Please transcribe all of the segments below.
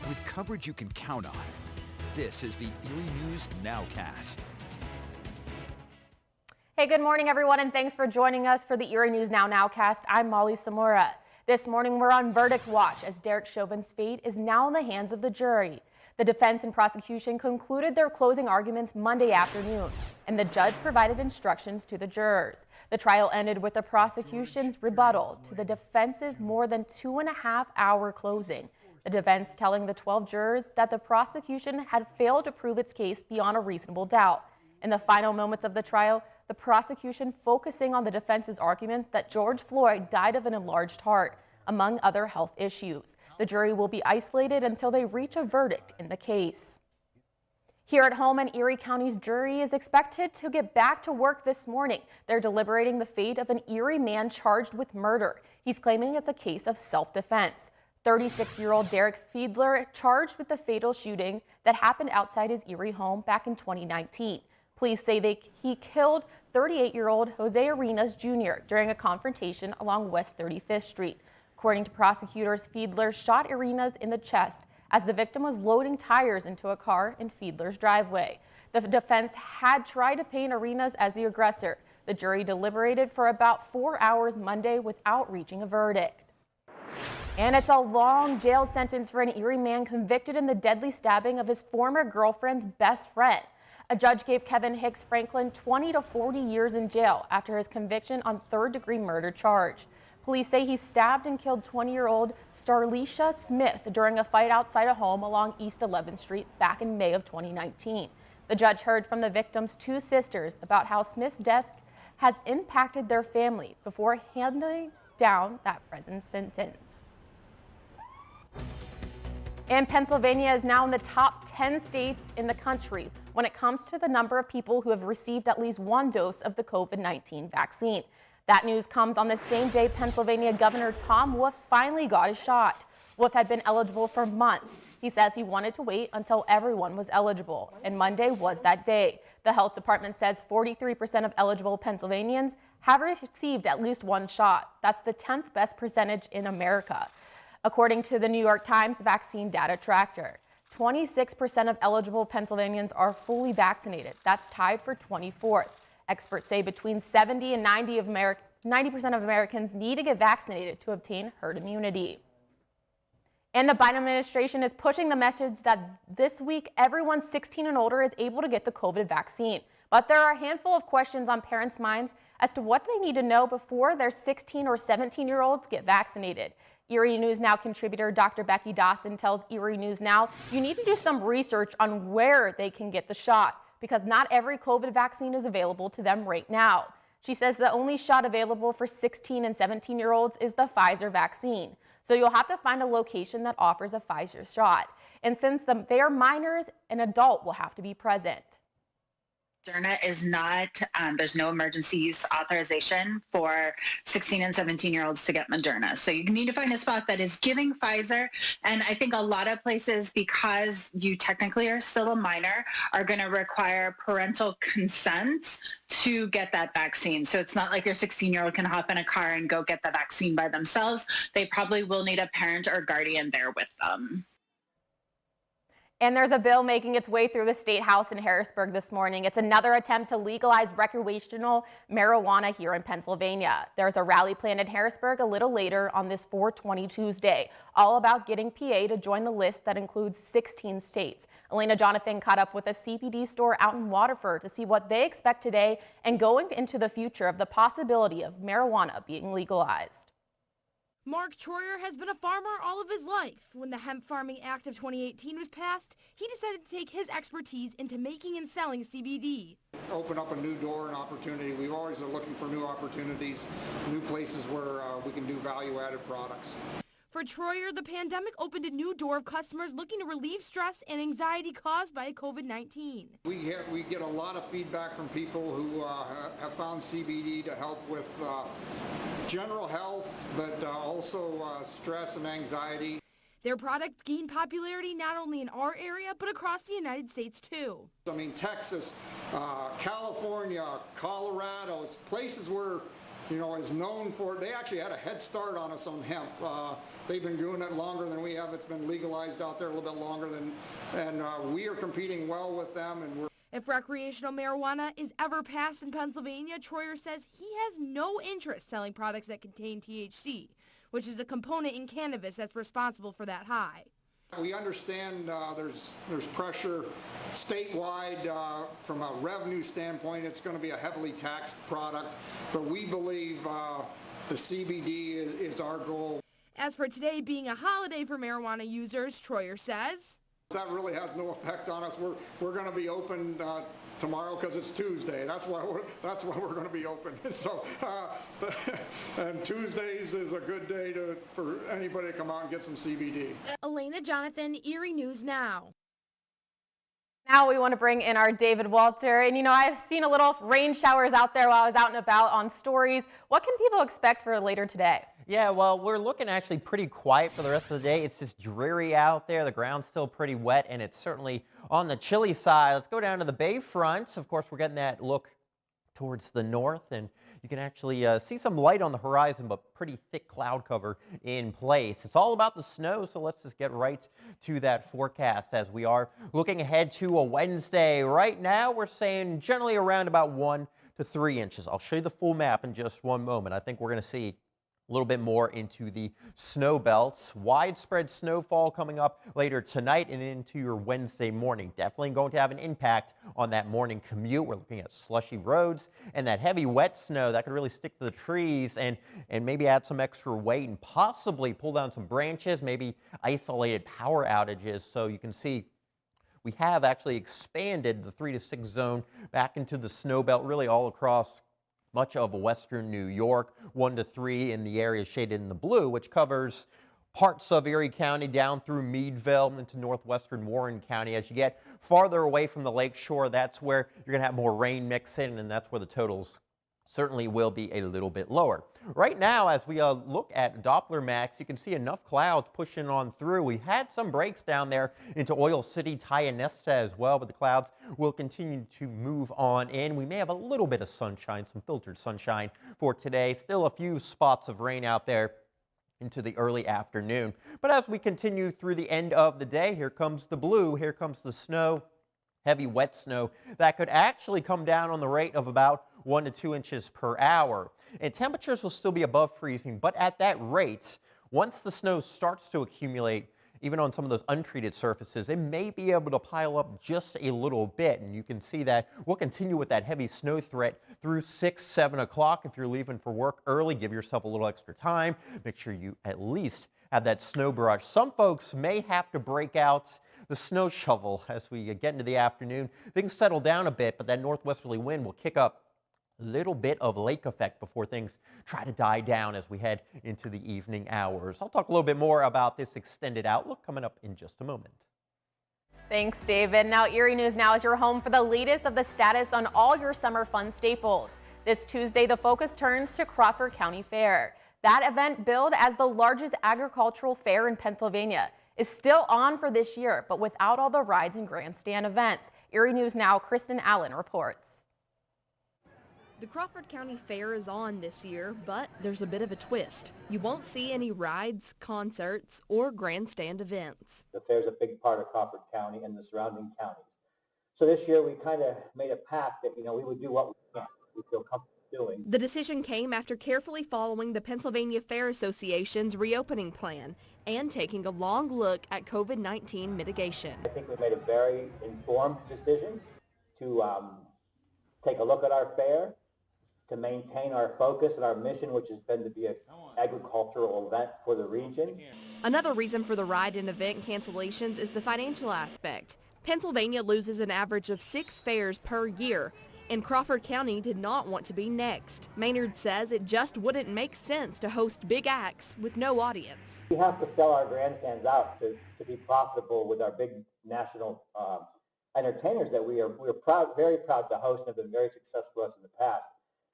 with coverage you can count on. This is the Erie News Nowcast. Hey, good morning, everyone, and thanks for joining us for the Erie News Nowcast. I'm Molly Samora. This morning, we're on verdict watch as Derek Chauvin's fate is now in the hands of the jury. The defense and prosecution concluded their closing arguments Monday afternoon, and the judge provided instructions to the jurors. The trial ended with the prosecution's rebuttal to the defense's more than 2.5-hour closing. The defense telling the 12 jurors that the prosecution had failed to prove its case beyond a reasonable doubt. In the final moments of the trial, the prosecution focusing on the defense's argument that George Floyd died of an enlarged heart, among other health issues. The jury will be isolated until they reach a verdict in the case. Here at home, an Erie County's jury is expected to get back to work this morning. They're deliberating the fate of an Erie man charged with murder. He's claiming it's a case of self-defense. 36-year-old Derek Fiedler charged with the fatal shooting that happened outside his Erie home back in 2019. Police say he killed 38-year-old Jose Arenas Jr. during a confrontation along West 35th Street. According to prosecutors, Fiedler shot Arenas in the chest as the victim was loading tires into a car in Fiedler's driveway. The defense had tried to paint Arenas as the aggressor. The jury deliberated for about 4 hours Monday without reaching a verdict. And it's a long jail sentence for an Erie man convicted in the deadly stabbing of his former girlfriend's best friend. A judge gave Kevin Hicks Franklin 20 to 40 years in jail after his conviction on third-degree murder charge. Police say he stabbed and killed 20-year-old Starlisha Smith during a fight outside a home along East 11th Street back in May of 2019. The judge heard from the victim's two sisters about how Smith's death has impacted their family before handing down that present sentence. And Pennsylvania is now in the top 10 states in the country when it comes to the number of people who have received at least one dose of the COVID-19 vaccine. That news comes on the same day Pennsylvania Governor Tom Wolf finally got his shot. Wolf had been eligible for months. He says he wanted to wait until everyone was eligible, and Monday was that day. The health department says 43% of eligible Pennsylvanians have received at least one shot. That's the 10th best percentage in America. According to the New York Times vaccine data tracker, 26% of eligible Pennsylvanians are fully vaccinated. That's tied for 24th. Experts say between 70 and 90% of Americans need to get vaccinated to obtain herd immunity. And the Biden administration is pushing the message that this week everyone 16 and older is able to get the COVID vaccine. But there are a handful of questions on parents' minds as to what they need to know before their 16 or 17-year-olds get vaccinated. Erie News Now contributor Dr. Becky Dawson tells Erie News Now you need to do some research on where they can get the shot, because not every COVID vaccine is available to them right now. She says the only shot available for 16 and 17-year-olds is the Pfizer vaccine. So you'll have to find a location that offers a Pfizer shot. And since they are minors, an adult will have to be present. Moderna is not, there's no emergency use authorization for 16 and 17-year-olds to get Moderna. So you need to find a spot that is giving Pfizer. And I think a lot of places, because you technically are still a minor, are going to require parental consent to get that vaccine. So it's not like your 16-year-old can hop in a car and go get the vaccine by themselves. They probably will need a parent or guardian there with them. And there's a bill making its way through the State House in Harrisburg this morning. It's another attempt to legalize recreational marijuana here in Pennsylvania. There's a rally planned in Harrisburg a little later on this 4/20 Tuesday, all about getting PA to join the list that includes 16 states. Elena Jonathan caught up with a CBD store out in Waterford to see what they expect today and going into the future of the possibility of marijuana being legalized. Mark Troyer has been a farmer all of his life. When the Hemp Farming Act of 2018 was passed, he decided to take his expertise into making and selling CBD. Open up a new door and opportunity. We always are looking for new opportunities, new places where we can do value-added products. For Troyer, the pandemic opened a new door of customers looking to relieve stress and anxiety caused by COVID-19. We get a lot of feedback from people who have found CBD to help with general health, but also stress and anxiety. Their product gained popularity not only in our area, but across the United States too. I mean, Texas, California, Colorado, places where is known for, they actually had a head start on us on hemp. They've been doing it longer than we have. It's been legalized out there a little bit longer and we are competing well with them. And If recreational marijuana is ever passed in Pennsylvania, Troyer says he has no interest selling products that contain THC, which is a component in cannabis that's responsible for that high. We understand there's pressure statewide from a revenue standpoint. It's going to be a heavily taxed product, but we believe the CBD is our goal. As for today being a holiday for marijuana users, Troyer says, that really has no effect on us. We're going to be open tomorrow because it's Tuesday. That's why we're going to be open. And so, and Tuesdays is a good day for anybody to come out and get some CBD. Elena Jonathan, Erie News Now. Now we want to bring in our David Walter. And I've seen a little rain showers out there while I was out and about on stories. What can people expect for later today? Yeah, well, we're looking actually pretty quiet for the rest of the day. It's just dreary out there. The ground's still pretty wet, and it's certainly on the chilly side. Let's go down to the Bayfront. Of course, we're getting that look towards the north, and you can actually see some light on the horizon, but pretty thick cloud cover in place. It's all about the snow, so let's just get right to that forecast as we are looking ahead to a Wednesday. Right now, we're saying generally around about 1 to 3 inches. I'll show you the full map in just one moment. I think we're going to see a little bit more into the snow belts. Widespread snowfall coming up later tonight and into your Wednesday morning. Definitely going to have an impact on that morning commute. We're looking at slushy roads and that heavy wet snow that could really stick to the trees and maybe add some extra weight and possibly pull down some branches, maybe isolated power outages. So you can see we have actually expanded the 3 to 6 zone back into the snow belt really all across much of western New York. 1 to 3 in the area shaded in the blue, which covers parts of Erie County down through Meadville and into northwestern Warren County. As you get farther away from the lake shore, that's where you're going to have more rain mix in, and that's where the totals certainly will be a little bit lower. Right now, as we look at Doppler Max, you can see enough clouds pushing on through. We had some breaks down there into Oil City, Tionesta as well, but the clouds will continue to move on in. We may have a little bit of sunshine, some filtered sunshine for today. Still a few spots of rain out there into the early afternoon. But as we continue through the end of the day, here comes the blue, here comes the snow. Heavy wet snow that could actually come down on the rate of about 1 to 2 inches per hour. And temperatures will still be above freezing, but at that rate, once the snow starts to accumulate, even on some of those untreated surfaces, it may be able to pile up just a little bit. And you can see that we'll continue with that heavy snow threat through 6, 7 o'clock. If you're leaving for work early, give yourself a little extra time. Make sure you at least have that snow brush. Some folks may have to break out the snow shovel as we get into the afternoon. Things settle down a bit, but that northwesterly wind will kick up a little bit of lake effect before things try to die down as we head into the evening hours. I'll talk a little bit more about this extended outlook coming up in just a moment. Thanks, David. Now, Erie News Now is your home for the latest of the status on all your summer fun staples. This Tuesday, the focus turns to Crawford County Fair. That event, billed as the largest agricultural fair in Pennsylvania, is still on for this year, but without all the rides and grandstand events. Erie News Now, Kristen Allen reports. The Crawford County Fair is on this year, but there's a bit of a twist. You won't see any rides, concerts, or grandstand events. The fair is a big part of Crawford County and the surrounding counties. So this year we kind of made a pact that, we would do what we can, we feel comfortable doing. The decision came after carefully following the Pennsylvania Fair Association's reopening plan and taking a long look at COVID-19 mitigation. I think we made a very informed decision to take a look at our fair, to maintain our focus and our mission, which has been to be an agricultural event for the region. Another reason for the ride and event cancellations is the financial aspect. Pennsylvania loses an average of 6 fairs per year, and Crawford County did not want to be next. Maynard says it just wouldn't make sense to host big acts with no audience. We have to sell our grandstands out to be profitable with our big national entertainers that we're very proud to host and have been very successful for us in the past.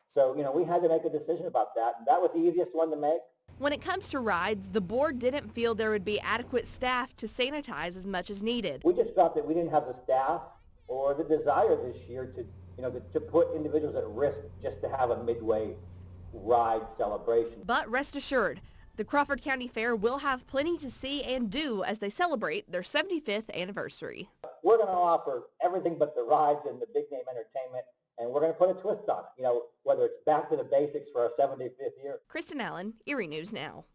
So, we had to make a decision about that, and that was the easiest one to make. When it comes to rides, the board didn't feel there would be adequate staff to sanitize as much as needed. We just felt that we didn't have the staff or the desire this year to put individuals at risk just to have a midway ride celebration. But rest assured, the Crawford County Fair will have plenty to see and do as they celebrate their 75th anniversary. We're going to offer everything but the rides and the big name entertainment, and we're going to put a twist on it, you know, whether it's back to the basics for our 75th year. Kristen Allen, Erie News Now.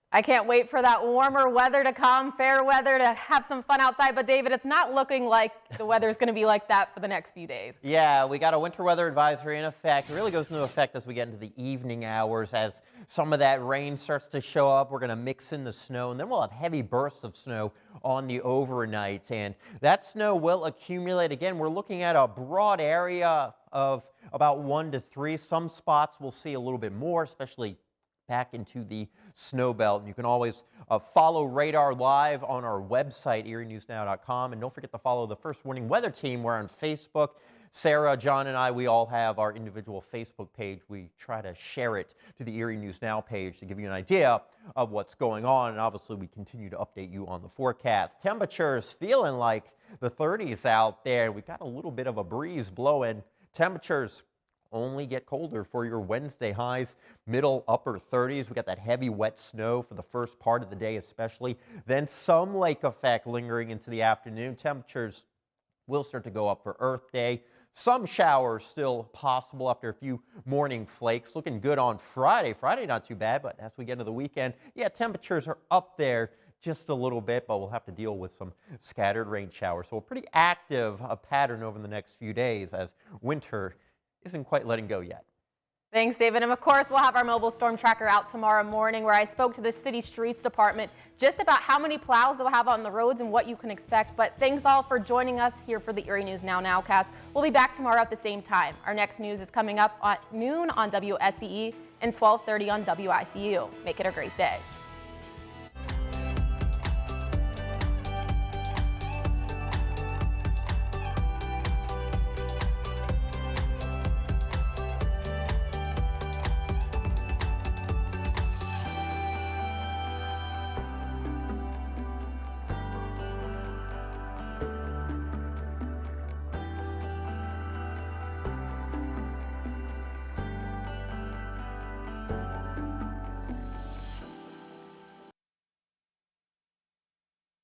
I can't wait for that warmer weather to come, fair weather to have some fun outside. But David, it's not looking like the weather is going to be like that for the next few days. Yeah, we got a winter weather advisory in effect. It really goes into effect as we get into the evening hours. As some of that rain starts to show up, we're going to mix in the snow, and then we'll have heavy bursts of snow on the overnights. And that snow will accumulate. Again, we're looking at a broad area of about 1 to 3. Some spots we'll see a little bit more, especially back into the snow belt. And you can always follow Radar Live on our website, erienewsnow.com. And don't forget to follow the First Warning Weather Team. We're on Facebook. Sarah, John, and I, we all have our individual Facebook page. We try to share it to the Erie News Now page to give you an idea of what's going on. And obviously, we continue to update you on the forecast. Temperatures feeling like the 30s out there. We got a little bit of a breeze blowing. Temperatures only get colder for your Wednesday highs, middle upper 30s. We got that heavy wet snow for the first part of the day especially. Then some lake effect lingering into the afternoon. Temperatures will start to go up for Earth Day. Some showers still possible after a few morning flakes. Looking good on Friday. Friday not too bad, but as we get into the weekend, yeah, temperatures are up there just a little bit, but we'll have to deal with some scattered rain showers. So a pretty active pattern over the next few days as winter isn't quite letting go yet. Thanks, David. And of course, we'll have our mobile storm tracker out tomorrow morning, where I spoke to the city streets department just about how many plows they'll have on the roads and what you can expect. But thanks all for joining us here for the Erie News Nowcast. We'll be back tomorrow at the same time. Our next news is coming up at noon on WSEE and 12:30 on WICU. Make it a great day.